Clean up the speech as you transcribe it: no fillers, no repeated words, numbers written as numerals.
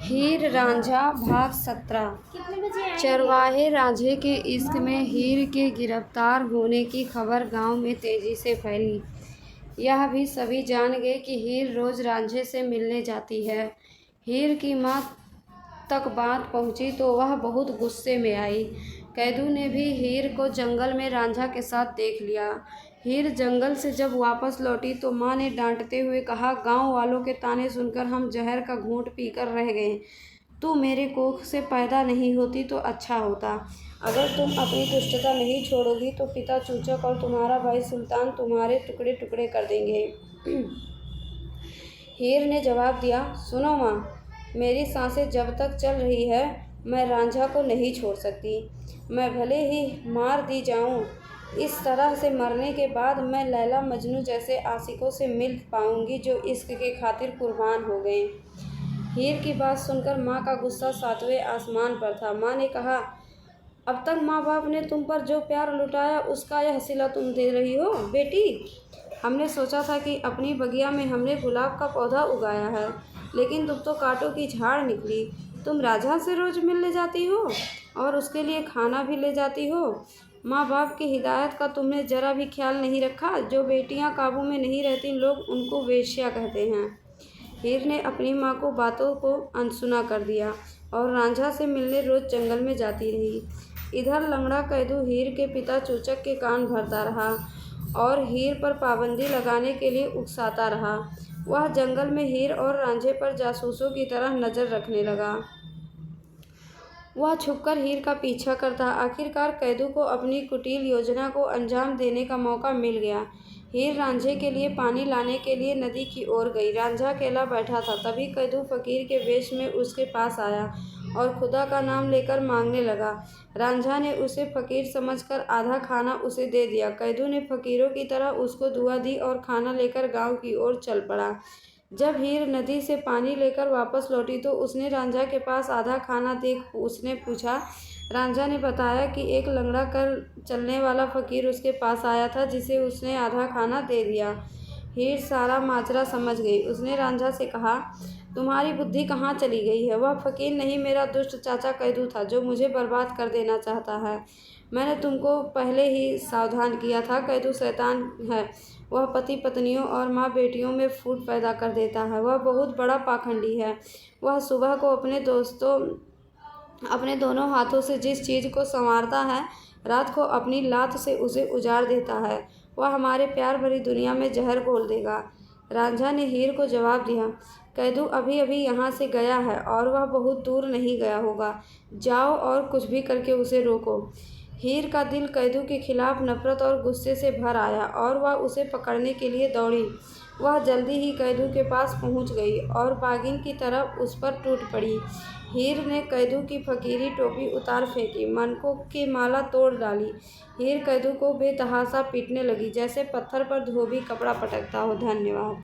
हीर रांझा भाग 17। चरवाहे रांझे के इश्क में हीर के गिरफ्तार होने की खबर गांव में तेजी से फैली। यह भी सभी जान गए कि हीर रोज रांझे से मिलने जाती है। हीर की माँ तक बात पहुंची तो वह बहुत गुस्से में आई। कैदू ने भी हीर को जंगल में रांझा के साथ देख लिया। हीर जंगल से जब वापस लौटी तो माँ ने डांटते हुए कहा, गांव वालों के ताने सुनकर हम जहर का घूंट पीकर रह गए। तू मेरे कोख से पैदा नहीं होती तो अच्छा होता। अगर तुम अपनी दुष्टता नहीं छोड़ोगी तो पिता चूचक और तुम्हारा भाई सुल्तान तुम्हारे टुकड़े टुकड़े कर देंगे। हीर ने जवाब दिया, सुनो माँ, मेरी सांसें जब तक चल रही है मैं रांझा को नहीं छोड़ सकती। मैं भले ही मार दी जाऊं, इस तरह से मरने के बाद मैं लैला मजनू जैसे आशिकों से मिल पाऊंगी जो इश्क के खातिर कुर्बान हो गए। हीर की बात सुनकर माँ का गुस्सा 7वें आसमान पर था। माँ ने कहा, अब तक माँ बाप ने तुम पर जो प्यार लुटाया उसका यह सिला तुम दे रही हो। बेटी, हमने सोचा था कि अपनी बगिया में हमने गुलाब का पौधा उगाया है, लेकिन तुम तो कांटों की झाड़ निकली। तुम राजा से रोज मिलने जाती हो और उसके लिए खाना भी ले जाती हो। माँ बाप की हिदायत का तुमने जरा भी ख्याल नहीं रखा। जो बेटियाँ काबू में नहीं रहती लोग उनको वेश्या कहते हैं। हीर ने अपनी माँ को बातों को अनसुना कर दिया और रांझा से मिलने रोज जंगल में जाती रही। इधर लंगड़ा कैदू हीर के पिता चूचक के कान भरता रहा और हीर पर पाबंदी लगाने के लिए उकसाता रहा। वह जंगल में हीर और रांझे पर जासूसों की तरह नज़र रखने लगा। वह छुपकर हीर का पीछा करता। आखिरकार कैदू को अपनी कुटिल योजना को अंजाम देने का मौका मिल गया। हीर रांझे के लिए पानी लाने के लिए नदी की ओर गई। रांझा अकेला बैठा था। तभी कैदू फकीर के वेश में उसके पास आया और खुदा का नाम लेकर मांगने लगा। रांझा ने उसे फकीर समझकर आधा खाना उसे दे दिया। कैदू ने फकीरों की तरह उसको दुआ दी और खाना लेकर गांव की ओर चल पड़ा। जब हीर नदी से पानी लेकर वापस लौटी तो उसने रांझा के पास आधा खाना देख उसने पूछा। रांझा ने बताया कि एक लंगड़ा कर चलने वाला फकीर उसके पास आया था जिसे उसने आधा खाना दे दिया। हीर सारा माजरा समझ गई। उसने रांझा से कहा, तुम्हारी बुद्धि कहाँ चली गई है? वह फकीर नहीं, मेरा दुष्ट चाचा कैदू था जो मुझे बर्बाद कर देना चाहता है। मैंने तुमको पहले ही सावधान किया था। कैदू शैतान है। वह पति पत्नियों और माँ बेटियों में फूट पैदा कर देता है। वह बहुत बड़ा पाखंडी है। वह सुबह को अपने दोनों हाथों से जिस चीज़ को संवारता है, रात को अपनी लात से उसे उजाड़ देता है। वह हमारे प्यार भरी दुनिया में जहर घोल देगा। रांझा ने हीर को जवाब दिया, कैदू अभी अभी यहाँ से गया है और वह बहुत दूर नहीं गया होगा। जाओ और कुछ भी करके उसे रोको। हीर का दिल कैदू के खिलाफ नफरत और गुस्से से भर आया और वह उसे पकड़ने के लिए दौड़ी। वह जल्दी ही कैदू के पास पहुंच गई और बागिन की तरह उस पर टूट पड़ी। हीर ने कैदू की फकीरी टोपी उतार फेंकी, मनकों की माला तोड़ डाली। हीर कैदू को बेतहाशा पीटने लगी, जैसे पत्थर पर धोबी कपड़ा पटकता हो। धन्यवाद।